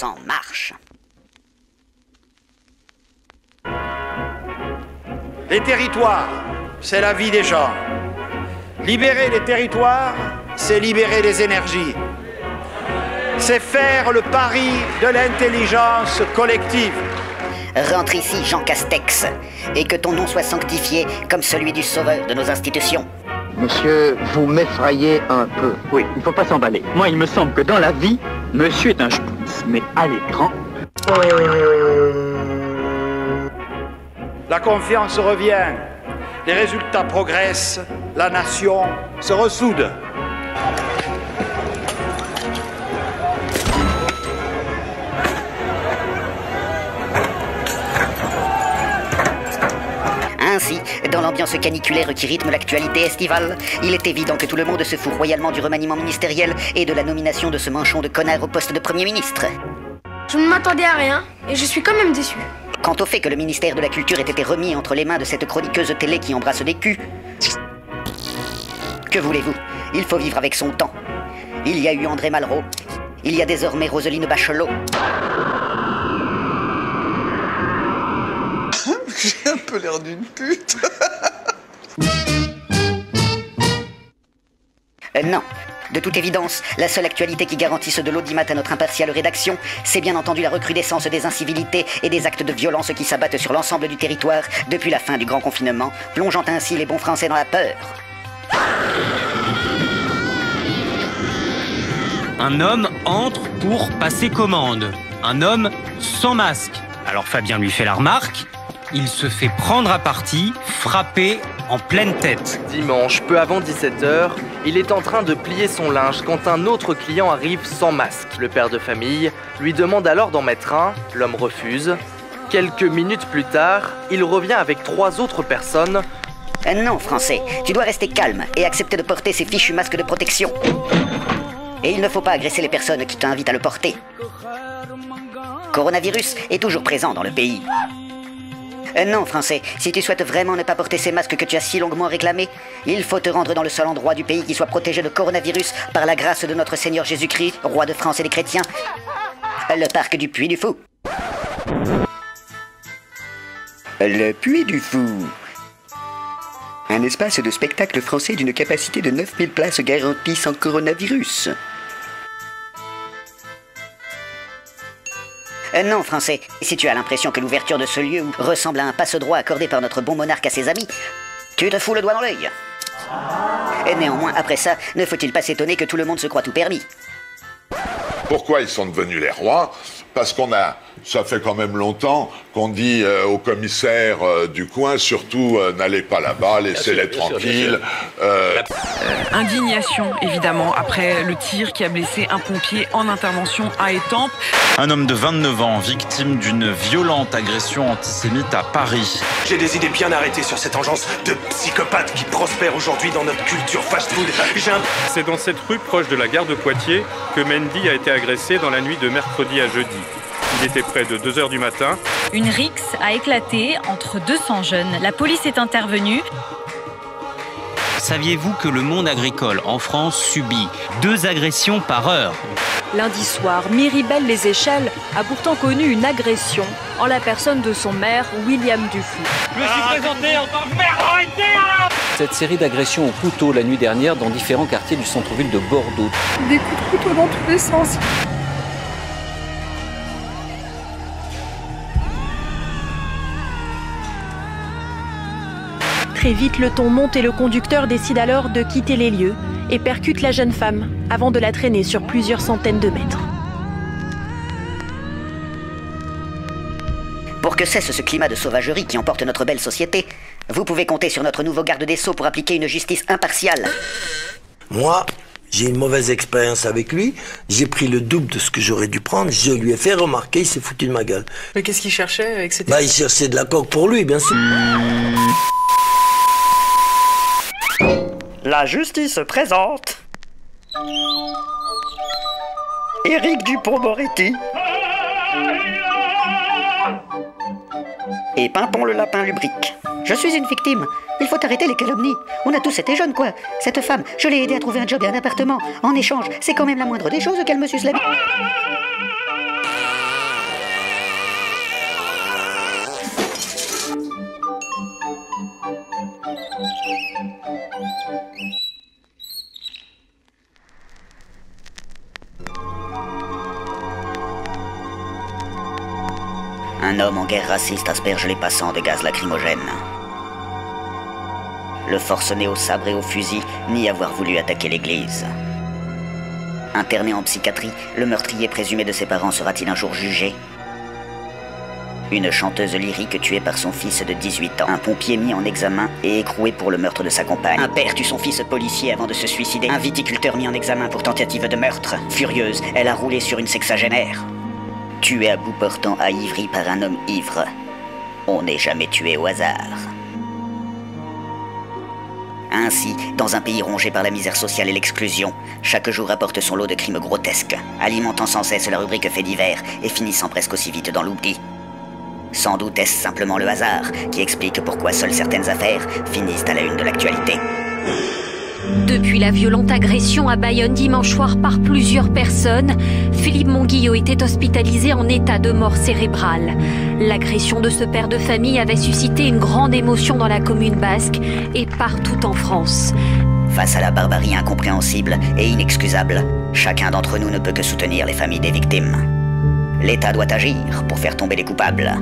France en marche. Les territoires, c'est la vie des gens. Libérer les territoires, c'est libérer les énergies. C'est faire le pari de l'intelligence collective. Rentre ici, Jean Castex, et que ton nom soit sanctifié comme celui du sauveur de nos institutions. Monsieur, vous m'effrayez un peu. Oui, il ne faut pas s'emballer. Moi, il me semble que dans la vie, monsieur est un spitz, mais à l'écran... La confiance revient, les résultats progressent, la nation se ressoude. Ainsi, dans l'ambiance caniculaire qui rythme l'actualité estivale, il est évident que tout le monde se fout royalement du remaniement ministériel et de la nomination de ce manchon de connard au poste de Premier ministre. Je ne m'attendais à rien, et je suis quand même déçu. Quant au fait que le ministère de la Culture ait été remis entre les mains de cette chroniqueuse télé qui embrasse des culs, que voulez-vous? Il faut vivre avec son temps. Il y a eu André Malraux, il y a désormais Roselyne Bachelot. J'ai un peu l'air d'une pute. Non. De toute évidence, la seule actualité qui garantisse de l'audimat à notre impartiale rédaction, c'est bien entendu la recrudescence des incivilités et des actes de violence qui s'abattent sur l'ensemble du territoire depuis la fin du grand confinement, plongeant ainsi les bons Français dans la peur. Un homme entre pour passer commande. Un homme sans masque. Alors Fabien lui fait la remarque. Il se fait prendre à partie, frappé en pleine tête. Dimanche, peu avant 17h, il est en train de plier son linge quand un autre client arrive sans masque. Le père de famille lui demande alors d'en mettre un, l'homme refuse. Quelques minutes plus tard, il revient avec 3 autres personnes. Non, Français, tu dois rester calme et accepter de porter ces fichus masques de protection. Et il ne faut pas agresser les personnes qui t'invitent à le porter. Coronavirus est toujours présent dans le pays. Non, Français, si tu souhaites vraiment ne pas porter ces masques que tu as si longuement réclamés, il faut te rendre dans le seul endroit du pays qui soit protégé de coronavirus par la grâce de notre Seigneur Jésus-Christ, roi de France et des chrétiens, le parc du Puy du Fou. Le Puy du Fou. Un espace de spectacle français d'une capacité de 9000 places garanties sans coronavirus. Non, Français, si tu as l'impression que l'ouverture de ce lieu ressemble à un passe-droit accordé par notre bon monarque à ses amis, tu te fous le doigt dans l'œil. Et néanmoins, après ça, ne faut-il pas s'étonner que tout le monde se croit tout permis? Pourquoi ils sont devenus les rois? Parce ça fait quand même longtemps qu'on dit aux commissaires du coin, surtout n'allez pas là-bas, laissez-les tranquilles. Indignation, évidemment, après le tir qui a blessé un pompier en intervention à Étampes. Un homme de 29 ans, victime d'une violente agression antisémite à Paris. J'ai des idées bien arrêtées sur cette engeance de psychopathes qui prospère aujourd'hui dans notre culture fast-food. C'est dans cette rue proche de la gare de Poitiers que Mendy a été agressé dans la nuit de mercredi à jeudi. Il était près de 2h du matin. Une rixe a éclaté entre 200 jeunes. La police est intervenue. Saviez-vous que le monde agricole en France subit 2 agressions par heure? Lundi soir, Miribel-les-Échelles a pourtant connu une agression en la personne de son maire, William Dufou. Je me suis présenté en tant que maire, arrêtez là! Cette série d'agressions au couteau la nuit dernière dans différents quartiers du centre-ville de Bordeaux. Des coups de couteau dans tous les sens. Très vite, le ton monte et le conducteur décide alors de quitter les lieux et percute la jeune femme avant de la traîner sur plusieurs centaines de mètres. Pour que cesse ce climat de sauvagerie qui emporte notre belle société, vous pouvez compter sur notre nouveau garde des Sceaux pour appliquer une justice impartiale. Moi, j'ai une mauvaise expérience avec lui. J'ai pris le double de ce que j'aurais dû prendre. Je lui ai fait remarquer, il s'est foutu de ma gueule. Mais qu'est-ce qu'il cherchait avec cette... Il cherchait de la coke pour lui, bien sûr. La justice présente Éric Dupond-Moretti et Pimpon le lapin lubrique. Je suis une victime. Il faut arrêter les calomnies. On a tous été jeunes, quoi. Cette femme, je l'ai aidée à trouver un job et un appartement. En échange, c'est quand même la moindre des choses qu'elle me suce la bite. Un homme en guerre raciste asperge les passants de gaz lacrymogène. Le forcené au sabre et au fusil nie avoir voulu attaquer l'église. Interné en psychiatrie, le meurtrier présumé de ses parents sera-t-il un jour jugé? Une chanteuse lyrique tuée par son fils de 18 ans. Un pompier mis en examen et écroué pour le meurtre de sa compagne. Un père tue son fils policier avant de se suicider. Un viticulteur mis en examen pour tentative de meurtre. Furieuse, elle a roulé sur une sexagénaire. Tuée à bout portant à Ivry par un homme ivre. On n'est jamais tué au hasard. Ainsi, dans un pays rongé par la misère sociale et l'exclusion, chaque jour apporte son lot de crimes grotesques, alimentant sans cesse la rubrique faits divers et finissant presque aussi vite dans l'oubli. Sans doute est-ce simplement le hasard qui explique pourquoi seules certaines affaires finissent à la une de l'actualité. Depuis la violente agression à Bayonne dimanche soir par plusieurs personnes, Philippe Monguillot était hospitalisé en état de mort cérébrale. L'agression de ce père de famille avait suscité une grande émotion dans la commune basque et partout en France. Face à la barbarie incompréhensible et inexcusable, chacun d'entre nous ne peut que soutenir les familles des victimes. L'État doit agir pour faire tomber les coupables.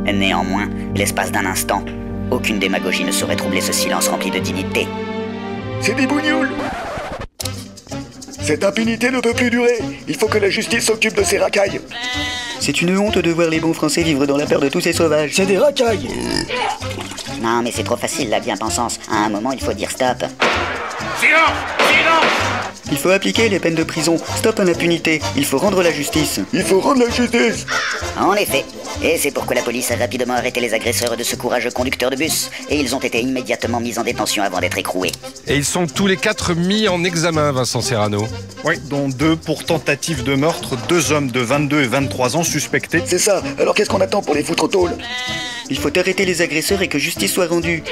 Néanmoins, l'espace d'un instant, aucune démagogie ne saurait troubler ce silence rempli de dignité. C'est des bougnoules! Cette impunité ne peut plus durer. Il faut que la justice s'occupe de ces racailles. C'est une honte de voir les bons Français vivre dans la peur de tous ces sauvages. C'est des racailles! Non, mais c'est trop facile la bien-pensance. À un moment, il faut dire stop. Silence! Silence! Il faut appliquer les peines de prison. Stop à l'impunité. Il faut rendre la justice. Il faut rendre la justice! En effet. Et c'est pourquoi la police a rapidement arrêté les agresseurs de ce courageux conducteur de bus. Et ils ont été immédiatement mis en détention avant d'être écroués. Et ils sont tous les 4 mis en examen, Vincent Serrano. Oui, dont 2 pour tentative de meurtre, 2 hommes de 22 et 23 ans suspectés. C'est ça. Alors qu'est-ce qu'on attend pour les foutre au tôle? Il faut arrêter les agresseurs et que justice soit rendue.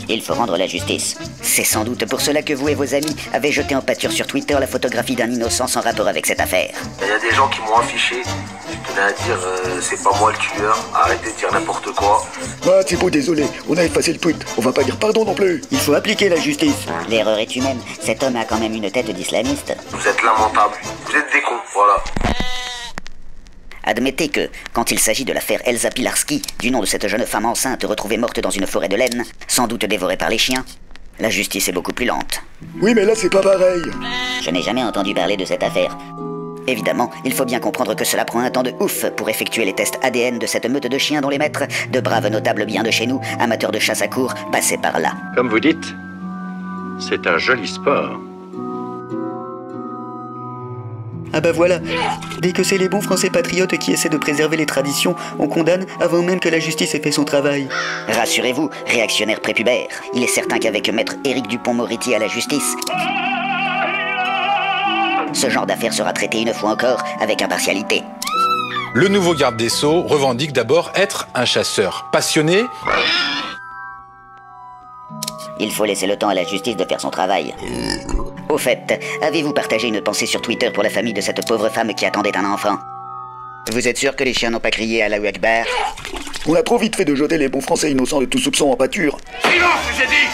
Il faut rendre la justice. C'est sans doute pour cela que vous et vos amis avez jeté en pâture sur Twitter la photographie d'un innocent sans rapport avec cette affaire. Il y a des gens qui m'ont affiché. Je tenais à dire, c'est pas moi le tueur. Arrêtez de dire n'importe quoi. Ah, Thibaut, désolé. On a effacé le tweet. On va pas dire pardon non plus. Il faut appliquer la justice. L'erreur est humaine. Cet homme a quand même une tête d'islamiste. Vous êtes lamentable. Vous êtes des cons, voilà. Admettez que, quand il s'agit de l'affaire Elsa Pilarski, du nom de cette jeune femme enceinte retrouvée morte dans une forêt de laine, sans doute dévorée par les chiens, la justice est beaucoup plus lente. Oui, mais là, c'est pas pareil. Je n'ai jamais entendu parler de cette affaire. Évidemment, il faut bien comprendre que cela prend un temps de ouf pour effectuer les tests ADN de cette meute de chiens dont les maîtres, de braves notables bien de chez nous, amateurs de chasse à courre, passaient par là. Comme vous dites, c'est un joli sport. Ah bah voilà, dès que c'est les bons Français patriotes qui essaient de préserver les traditions, on condamne avant même que la justice ait fait son travail. Rassurez-vous, réactionnaire prépubère, il est certain qu'avec maître Éric Dupond-Moretti à la justice, ce genre d'affaire sera traité une fois encore avec impartialité. Le nouveau garde des Sceaux revendique d'abord être un chasseur passionné. Il faut laisser le temps à la justice de faire son travail. Au fait, avez-vous partagé une pensée sur Twitter pour la famille de cette pauvre femme qui attendait un enfant? Vous êtes sûr que les chiens n'ont pas crié Allahu Akbar? On a trop vite fait de jeter les bons Français innocents de tout soupçon en pâture. Silence, j'ai dit!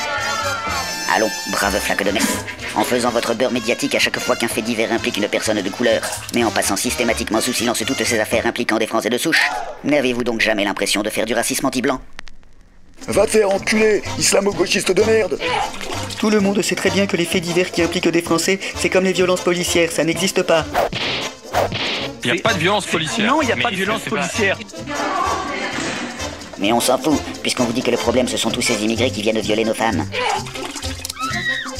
Allons, brave flaque de messe. En faisant votre beurre médiatique à chaque fois qu'un fait divers implique une personne de couleur, mais en passant systématiquement sous silence toutes ces affaires impliquant des Français de souche, n'avez-vous donc jamais l'impression de faire du racisme anti-blanc? Va te faire enculer, islamo-gauchiste de merde! Tout le monde sait très bien que les faits divers qui impliquent des Français, c'est comme les violences policières, ça n'existe pas. Il n'y a pas de violence policière. Non, il n'y a pas de violence policière. Mais on s'en fout, puisqu'on vous dit que le problème ce sont tous ces immigrés qui viennent violer nos femmes.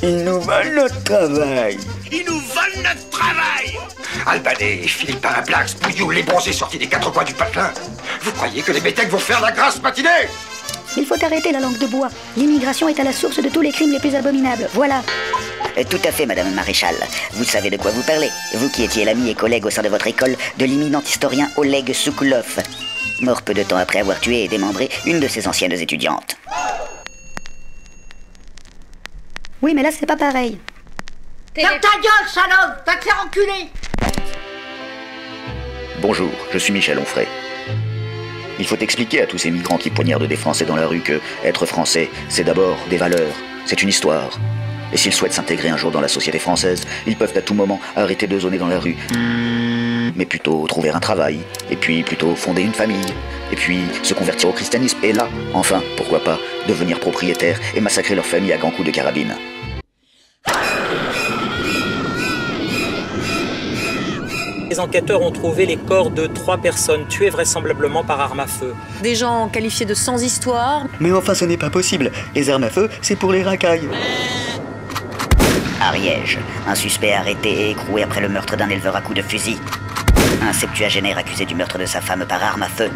Ils nous volent notre travail. Ils nous volent notre travail! Albanais, Philippe Paraplax, Bouilloux, les bronzés sortis des 4 coins du patelin. Vous croyez que les métèques vont faire la grasse matinée? Il faut arrêter la langue de bois. L'immigration est à la source de tous les crimes les plus abominables. Voilà. Tout à fait, Madame Maréchal. Vous savez de quoi vous parlez. Vous qui étiez l'ami et collègue au sein de votre école de l'imminent historien Oleg Soukoulov, mort peu de temps après avoir tué et démembré une de ses anciennes étudiantes. Oui, mais là, c'est pas pareil. Ferme ta gueule, salope! Va te faire enculer! Bonjour, je suis Michel Onfray. Il faut expliquer à tous ces migrants qui poignardent des Français dans la rue que être français, c'est d'abord des valeurs, c'est une histoire. Et s'ils souhaitent s'intégrer un jour dans la société française, ils peuvent à tout moment arrêter de zoner dans la rue. mais plutôt trouver un travail, et puis plutôt fonder une famille, et puis se convertir au christianisme, et là, enfin, pourquoi pas, devenir propriétaire et massacrer leur famille à grands coups de carabine. Les enquêteurs ont trouvé les corps de 3 personnes tuées vraisemblablement par arme à feu. Des gens qualifiés de sans histoire. Mais enfin, ce n'est pas possible. Les armes à feu, c'est pour les racailles. Ariège, un suspect arrêté et écroué après le meurtre d'un éleveur à coups de fusil. Un septuagénaire accusé du meurtre de sa femme par arme à feu.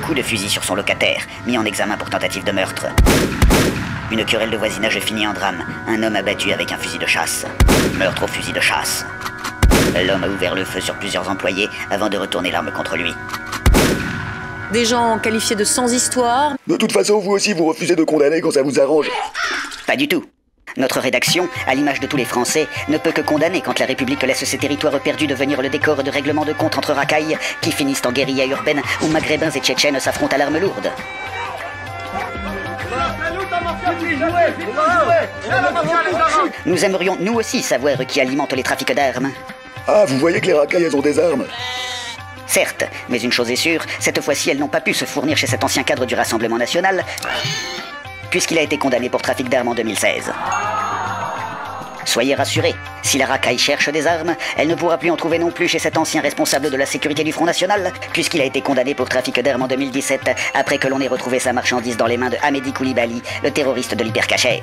Coup de fusil sur son locataire, mis en examen pour tentative de meurtre. Une querelle de voisinage finit en drame. Un homme abattu avec un fusil de chasse. Meurtre au fusil de chasse. L'homme a ouvert le feu sur plusieurs employés avant de retourner l'arme contre lui. Des gens qualifiés de sans histoire. De toute façon, vous aussi, vous refusez de condamner quand ça vous arrange. Pas du tout. Notre rédaction, à l'image de tous les Français, ne peut que condamner quand la République laisse ses territoires perdus devenir le décor de règlements de compte entre racailles qui finissent en guérilla urbaine où maghrébins et tchétchènes s'affrontent à l'arme lourde. Nous aimerions, nous aussi, savoir qui alimente les trafics d'armes. Ah, vous voyez que les racailles, elles ont des armes. Certes, mais une chose est sûre, cette fois-ci, elles n'ont pas pu se fournir chez cet ancien cadre du Rassemblement National, puisqu'il a été condamné pour trafic d'armes en 2016. Soyez rassurés, si la racaille cherche des armes, elle ne pourra plus en trouver non plus chez cet ancien responsable de la sécurité du Front National, puisqu'il a été condamné pour trafic d'armes en 2017, après que l'on ait retrouvé sa marchandise dans les mains de Hamedi Koulibaly, le terroriste de l'hypercachère.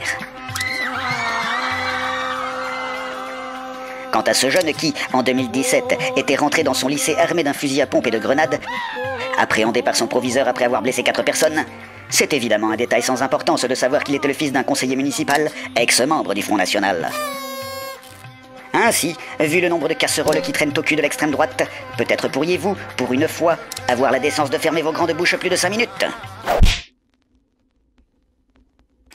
Quant à ce jeune qui, en 2017, était rentré dans son lycée armé d'un fusil à pompe et de grenades, appréhendé par son proviseur après avoir blessé 4 personnes, c'est évidemment un détail sans importance de savoir qu'il était le fils d'un conseiller municipal, ex-membre du Front National. Ainsi, vu le nombre de casseroles qui traînent au cul de l'extrême droite, peut-être pourriez-vous, pour une fois, avoir la décence de fermer vos grandes bouches plus de 5 minutes.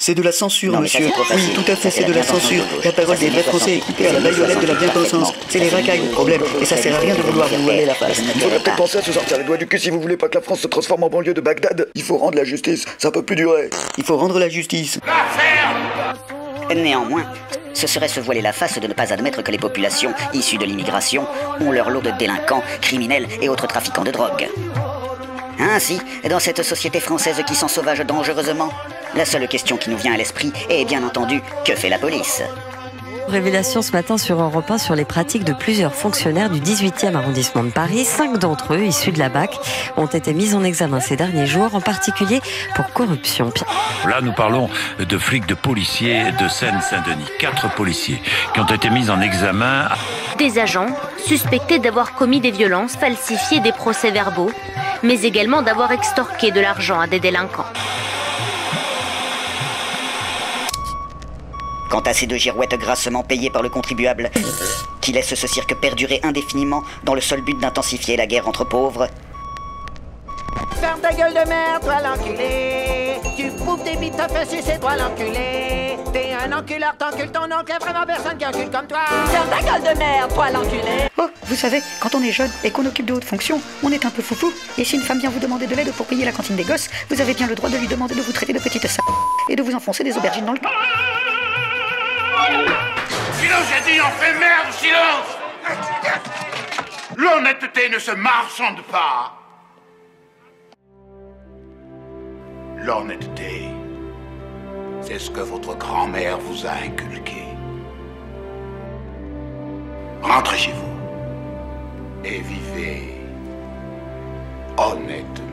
C'est de la censure, Non, monsieur. ça, c'est Oui, tout à fait, c'est de la censure. La parole des vrais Français est coupée à la baïonnette de la bien-pensance. C'est les racailles le problème, et ça sert à rien de vouloir vous voiler la face. Il faudrait peut-être penser à se sortir les doigts du cul si vous voulez pas que la France se transforme en banlieue de Bagdad. Il faut rendre la justice, ça peut plus durer. Il faut rendre la justice. Néanmoins, ce serait se voiler la face de ne pas admettre que les populations issues de l'immigration ont leur lot de délinquants, criminels et autres trafiquants de drogue. Ainsi, dans cette société française qui s'ensauvage dangereusement, la seule question qui nous vient à l'esprit est bien entendu, que fait la police ? Révélation ce matin sur Europe 1 sur les pratiques de plusieurs fonctionnaires du 18e arrondissement de Paris. 5 d'entre eux, issus de la BAC, ont été mis en examen ces derniers jours, en particulier pour corruption. Là, nous parlons de flics, de policiers de Seine-Saint-Denis. 4 policiers qui ont été mis en examen. Des agents suspectés d'avoir commis des violences, falsifié des procès-verbaux, mais également d'avoir extorqué de l'argent à des délinquants. Quant à ces 2 girouettes grassement payées par le contribuable, qui laissent ce cirque perdurer indéfiniment dans le seul but d'intensifier la guerre entre pauvres. Ferme ta gueule de merde, toi l'enculé. Tu bouffes des bites, t'as fait sucer, toi l'enculé. T'es un enculeur, t'encules ton oncle, y'a vraiment personne qui encule comme toi. Ferme ta gueule de merde, toi l'enculé. Oh, vous savez, quand on est jeune et qu'on occupe de hautes fonctions, on est un peu foufou. Et si une femme vient vous demander de l'aide pour payer la cantine des gosses, vous avez bien le droit de lui demander de vous traiter de petite s*** et de vous enfoncer des aubergines dans le cul. Silence, j'ai dit, on fait merde, silence! L'honnêteté ne se marchande pas. L'honnêteté, c'est ce que votre grand-mère vous a inculqué. Rentrez chez vous et vivez honnêtement.